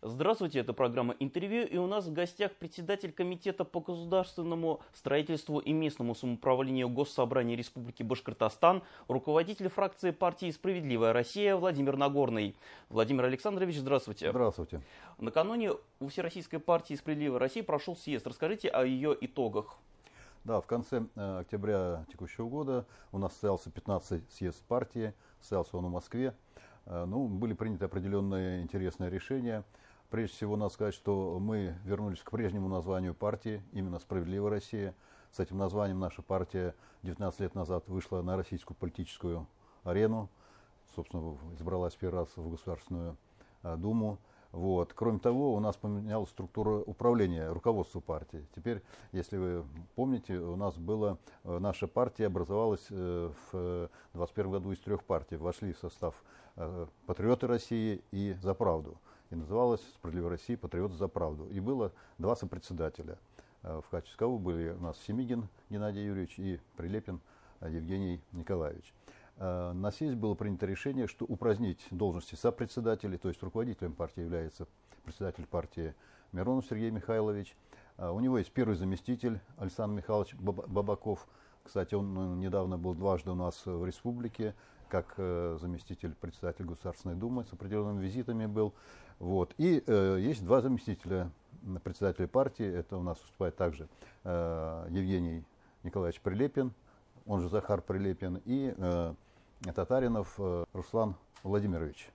Здравствуйте, это программа «Интервью», и у нас в гостях председатель Комитета по государственному строительству и местному самоуправлению Госсобрания Республики Башкортостан, руководитель фракции партии «Справедливая Россия» Владимир Нагорный. Владимир Александрович, здравствуйте. Здравствуйте. Накануне у Всероссийской партии «Справедливая Россия» прошел съезд. Расскажите о ее итогах. Да, в конце октября текущего года у нас состоялся 15-й съезд партии, состоялся он в Москве. Были приняты определенные интересные решения. Прежде всего, надо сказать, что мы вернулись к прежнему названию партии, именно «Справедливая Россия». С этим названием наша партия 19 лет назад вышла на российскую политическую арену. Собственно, избралась первый раз в Государственную Думу. Кроме того, у нас поменялась структура управления, руководства партии. Теперь, если вы помните, наша партия образовалась в 2021 году из 3 партий. Вошли в состав «Патриоты России» и «За правду». И называлась «Справедливая Россия. Патриоты за правду». И было 2 сопредседателя. В качестве кого были у нас Семигин Геннадий Юрьевич и Прилепин Евгений Николаевич. На съезде было принято решение, что упразднить должности сопредседателей, то есть руководителем партии является председатель партии Миронов Сергей Михайлович. У него есть первый заместитель Александр Михайлович Бабаков. Кстати, он недавно был дважды у нас в республике, как заместитель председателя Государственной Думы, с определенными визитами был. И есть 2 заместителя председателя партии. Это у нас выступает также Евгений Николаевич Прилепин, он же Захар Прилепин, и Татаринов Руслан Владимирович.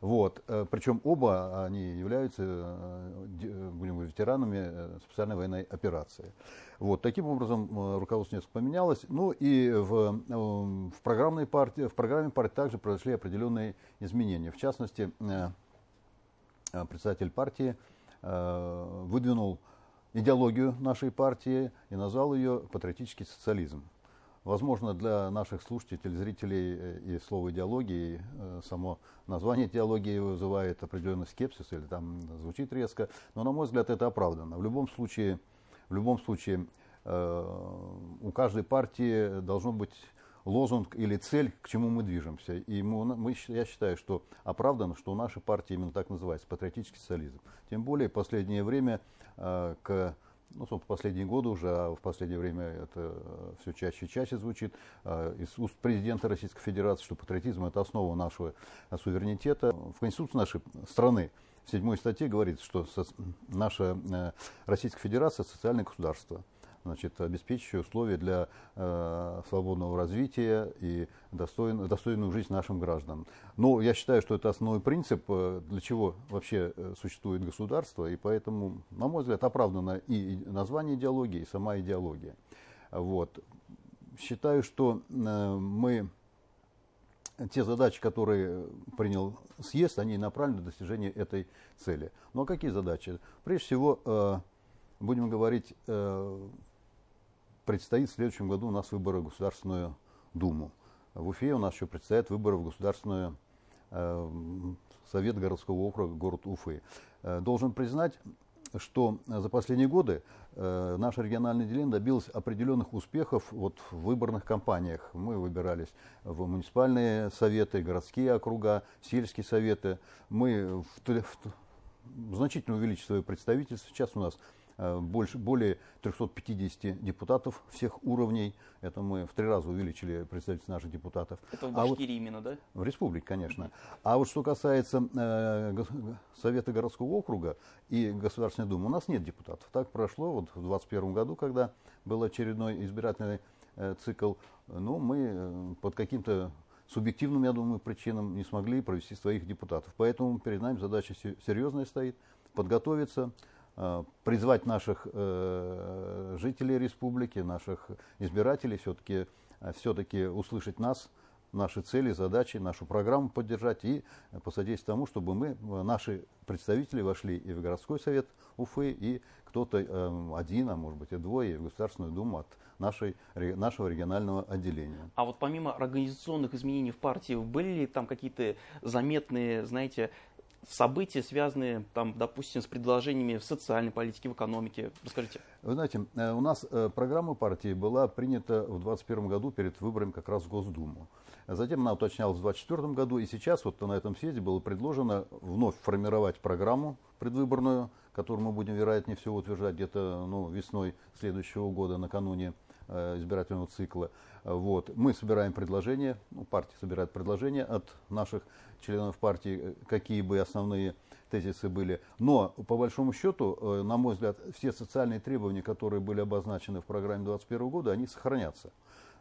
Причем оба они являются, будем говорить, ветеранами специальной военной операции. Таким образом, руководство несколько поменялось. И в программе партии также произошли определенные изменения. В частности, председатель партии выдвинул идеологию нашей партии и назвал ее «Патриотический социализм». Возможно, для наших слушателей, зрителей и слово идеологии, само название идеологии вызывает определенный скепсис или там звучит резко, но, на мой взгляд, это оправданно. В любом случае у каждой партии должен быть лозунг или цель, к чему мы движемся. И я считаю, что оправданно, что у нашей партии именно так называется, патриотический социализм. Тем более в последнее время последние годы уже, а в последнее время это все чаще и чаще звучит из уст президента Российской Федерации, что патриотизм – это основа нашего суверенитета. В Конституции нашей страны в 7 статье говорится, что наша Российская Федерация – социальное государство, обеспечивающее условия для свободного развития и достойную жизнь нашим гражданам. Но я считаю, что это основной принцип, для чего вообще существует государство, и поэтому, на мой взгляд, оправдано и название идеологии, и сама идеология. Считаю, что те задачи, которые принял съезд, они направлены на достижение этой цели. Ну а какие задачи? Прежде всего, будем говорить, предстоит в следующем году у нас выборы в Государственную Думу. В Уфе у нас еще предстоят выборы в Государственную Совет городского округа, город Уфы. Должен признать, что за последние годы наше региональное отделение добилось определенных успехов в выборных кампаниях. Мы выбирались в муниципальные советы, городские округа, сельские советы. Мы значительно увеличили свое представительство. Сейчас у нас более 350 депутатов всех уровней. Это мы в 3 раза увеличили представительство наших депутатов. Это в Башкирии именно, да? В республике, конечно. А что касается Совета городского округа и Государственной Думы, у нас нет депутатов. Так прошло в 2021 году, когда был очередной избирательный цикл. Но мы под каким-то субъективным, я думаю, причинам не смогли провести своих депутатов. Поэтому перед нами задача серьезная стоит – подготовиться, призвать наших жителей республики, наших избирателей все-таки услышать нас, наши цели, задачи, нашу программу поддержать и посодействовать тому, чтобы наши представители вошли и в городской совет Уфы, и кто-то один, а может быть и 2, и в Государственную Думу от нашего регионального отделения. А помимо организационных изменений в партии, были ли там какие-то заметные, события, связанные, там, допустим, с предложениями в социальной политике, в экономике? Расскажите. Вы знаете, у нас программа партии была принята в 2021 году перед выборами как раз в Госдуму. Затем она уточнялась в 2024 году, и сейчас вот на этом съезде было предложено вновь формировать программу предвыборную, которую мы будем, вероятнее всего, утверждать где-то весной следующего года, накануне избирательного цикла. Вот. Мы собираем предложения, партия собирает предложения от наших членов партии, какие бы основные тезисы были. Но, по большому счету, на мой взгляд, все социальные требования, которые были обозначены в программе 2021 года, они сохранятся.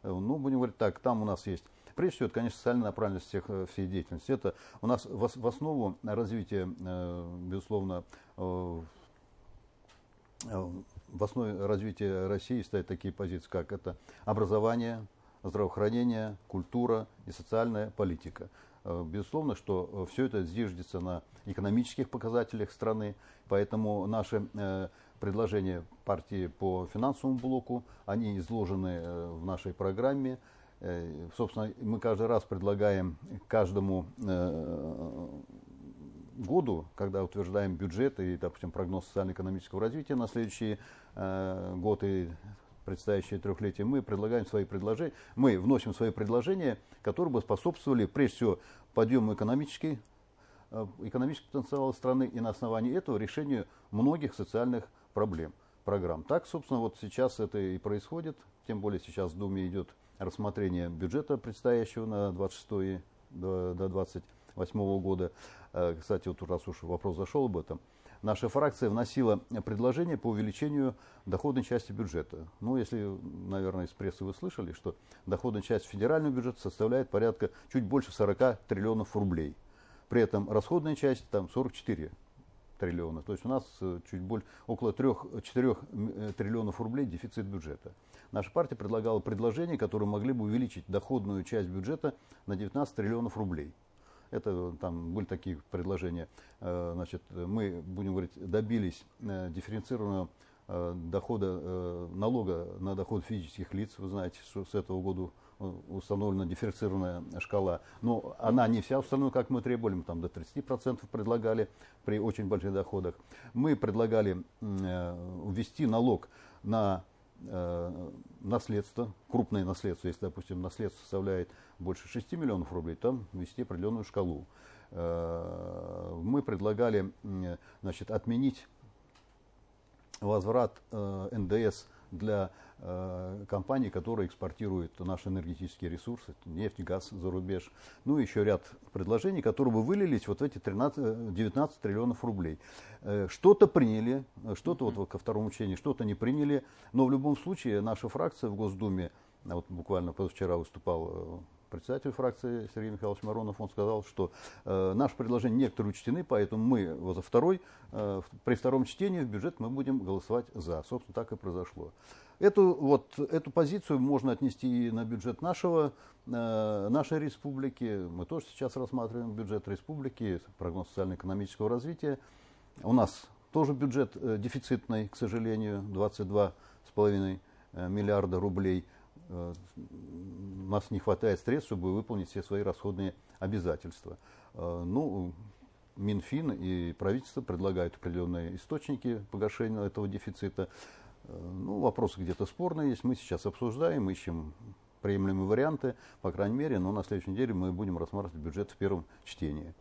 Будем говорить так, там у нас есть, прежде всего, это, конечно, социальная направленность всей деятельности. Это у нас в основу развития, безусловно, в основе развития России стоят такие позиции, как это образование, здравоохранение, культура и социальная политика. Безусловно, что все это зиждется на экономических показателях страны, поэтому наши предложения партии по финансовому блоку, они изложены в нашей программе. Собственно, мы каждый раз предлагаем каждому году, когда утверждаем бюджет и, допустим, прогноз социально-экономического развития на следующий год и предстоящее трехлетие, мы предлагаем свои предложения, мы вносим свои предложения, которые бы способствовали, прежде всего, подъему экономического потенциала страны и на основании этого решению многих социальных программ. Так, собственно, вот сейчас это и происходит, тем более сейчас в Думе идет рассмотрение бюджета предстоящего на 26 до 28 года. Кстати, вот раз уж вопрос зашел об этом, наша фракция вносила предложение по увеличению доходной части бюджета. Если, наверное, из прессы вы слышали, что доходная часть федерального бюджета составляет порядка чуть больше 40 триллионов рублей. При этом расходная часть там 44 триллиона. То есть у нас чуть больше, около 3-4 триллионов рублей дефицит бюджета. Наша партия предлагала предложения, которые могли бы увеличить доходную часть бюджета на 19 триллионов рублей. Это там были такие предложения. Значит, мы, будем говорить, добились дифференцированного налога на доход физических лиц. Вы знаете, что с этого года установлена дифференцированная шкала. Но она не вся установлена, как мы требовали. Мы там до 30% предлагали при очень больших доходах. Мы предлагали ввести налог на наследство, крупное наследство, если, допустим, наследство составляет больше 6 миллионов рублей, там ввести определенную шкалу. Мы предлагали, значит, отменить возврат НДС для компаний, которые экспортируют наши энергетические ресурсы, нефть, газ за рубеж. Еще ряд предложений, которые бы вылились вот в эти 19 триллионов рублей. Что-то приняли, что-то вот ко второму чтению, что-то не приняли, но в любом случае наша фракция в Госдуме, вот буквально позавчера выступал председатель фракции Сергей Михайлович Миронов, он сказал, что наши предложения некоторые учтены, поэтому мы при втором чтении в бюджет мы будем голосовать за. Собственно, так и произошло. Эту позицию можно отнести и на бюджет нашей республики. Мы тоже сейчас рассматриваем бюджет республики, прогноз социально-экономического развития. У нас тоже бюджет дефицитный, к сожалению, 22,5 миллиарда рублей. У нас не хватает средств, чтобы выполнить все свои расходные обязательства. Минфин и правительство предлагают определенные источники погашения этого дефицита. Вопросы где-то спорные есть. Мы сейчас обсуждаем, ищем приемлемые варианты, по крайней мере, но на следующей неделе мы будем рассматривать бюджет в первом чтении.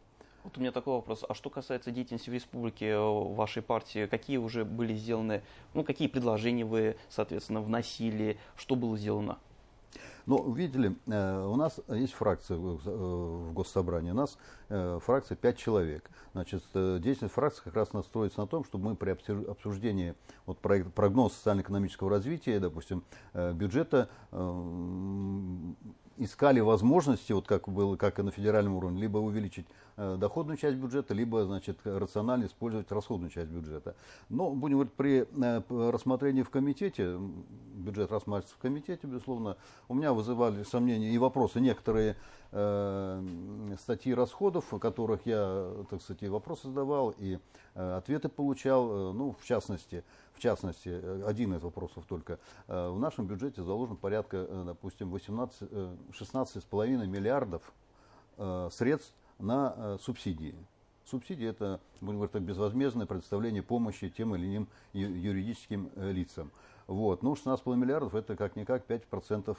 Вот у меня такой вопрос. А что касается деятельности в республике вашей партии, какие уже были сделаны, какие предложения вы, соответственно, вносили, что было сделано? Видите ли, у нас есть фракция в Госсобрании, у нас фракция 5 человек. Значит, деятельность фракции как раз настроится на том, чтобы мы при обсуждении прогноза социально-экономического развития, допустим, бюджета, искали возможности, как и на федеральном уровне, либо увеличить доходную часть бюджета, либо, значит, рационально использовать расходную часть бюджета. Но, будем говорить, при рассмотрении в комитете, бюджет рассматривается в комитете, безусловно, у меня вызывали сомнения и вопросы некоторые статьи расходов, о которых я, так сказать, и вопросы задавал, и ответы получал. В частности, один из вопросов только. В нашем бюджете заложен порядка, допустим, 16,5 миллиардов средств на субсидии. Субсидии – это, будем говорить так, безвозмездное предоставление помощи тем или иным юридическим лицам. Вот. Ну, 16,5 миллиардов – это как-никак 5%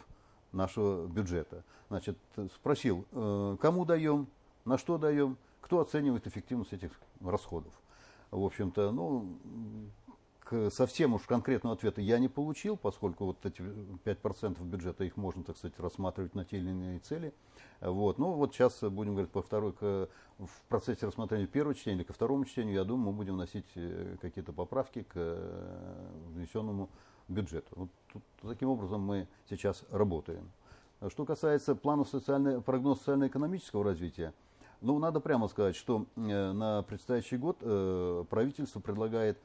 нашего бюджета. Значит, спросил, кому даем, на что даем, кто оценивает эффективность этих расходов. В общем-то, ну, совсем уж конкретного ответа я не получил, поскольку вот эти 5% бюджета, их можно, так сказать, рассматривать на те или иные цели. Вот. Ну, вот сейчас будем говорить в процессе рассмотрения первого чтения или ко второму чтению, я думаю, мы будем вносить какие-то поправки к внесенному бюджету. Вот таким образом мы сейчас работаем. Что касается плана прогноза социально-экономического развития, ну, надо прямо сказать, что на предстоящий год правительство предлагает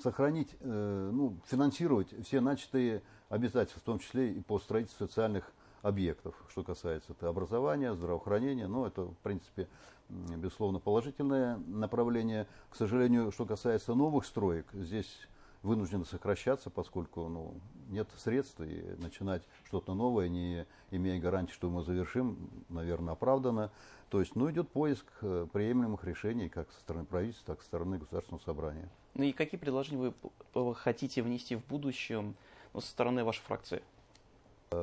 сохранить, ну, финансировать все начатые обязательства, в том числе и по строительству социальных объектов, что касается это образования, здравоохранения. Ну, это, в принципе, безусловно, положительное направление. К сожалению, что касается новых строек, здесь вынуждены сокращаться, поскольку, ну, нет средств, и начинать что-то новое, не имея гарантии, что мы завершим, наверное, оправданно. То есть, ну, идет поиск приемлемых решений как со стороны правительства, так и со стороны Государственного собрания. Ну и какие предложения вы хотите внести в будущем, ну, со стороны вашей фракции?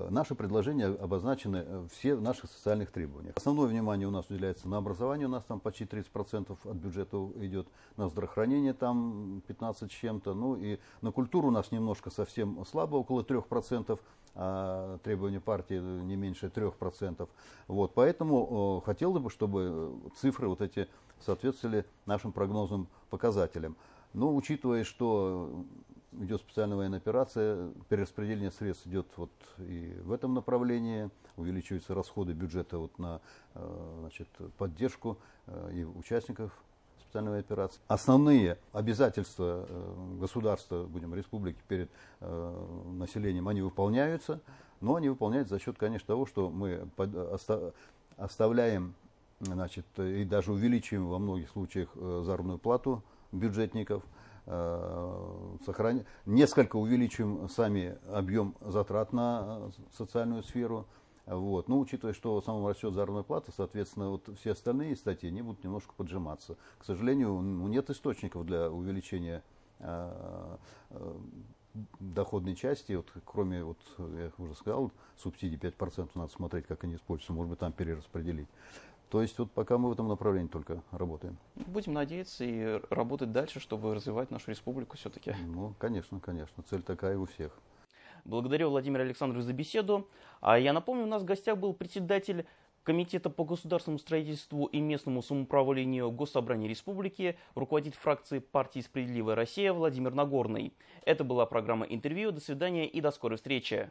Наши предложения обозначены все в наших социальных требованиях. Основное внимание у нас уделяется на образование, у нас там почти 30% от бюджета идет, на здравоохранение там 15 с чем-то, ну и на культуру у нас немножко совсем слабо, около 3%, а требования партии не меньше 3%. Вот, поэтому хотелось бы, чтобы цифры вот эти соответствовали нашим прогнозным показателям. Но учитывая, что идет специальная военная операция, перераспределение средств идет вот и в этом направлении, увеличиваются расходы бюджета вот на, значит, поддержку и участников специальной военной операции. Основные обязательства государства, будем республики перед населением, они выполняются, но они выполняются за счет, конечно, того, что мы оставляем, значит, и даже увеличиваем во многих случаях заработную плату бюджетников, несколько увеличиваем сами объем затрат на социальную сферу. Вот. Но учитывая, что сам растет заработная плата, соответственно, вот все остальные статьи они будут немножко поджиматься. К сожалению, нет источников для увеличения доходной части, вот, кроме, вот, я уже сказал, субсидий 5%, надо смотреть, как они используются, может быть, там перераспределить. То есть вот пока мы в этом направлении только работаем. Будем надеяться и работать дальше, чтобы развивать нашу республику все-таки. Ну, конечно, конечно. Цель такая у всех. Благодарю Владимира Александровича за беседу. А я напомню, у нас в гостях был председатель Комитета по государственному строительству и местному самоуправлению Госсобрания Республики, руководитель фракции партии «Справедливая Россия» Владимир Нагорный. Это была программа «Интервью». До свидания и до скорой встречи.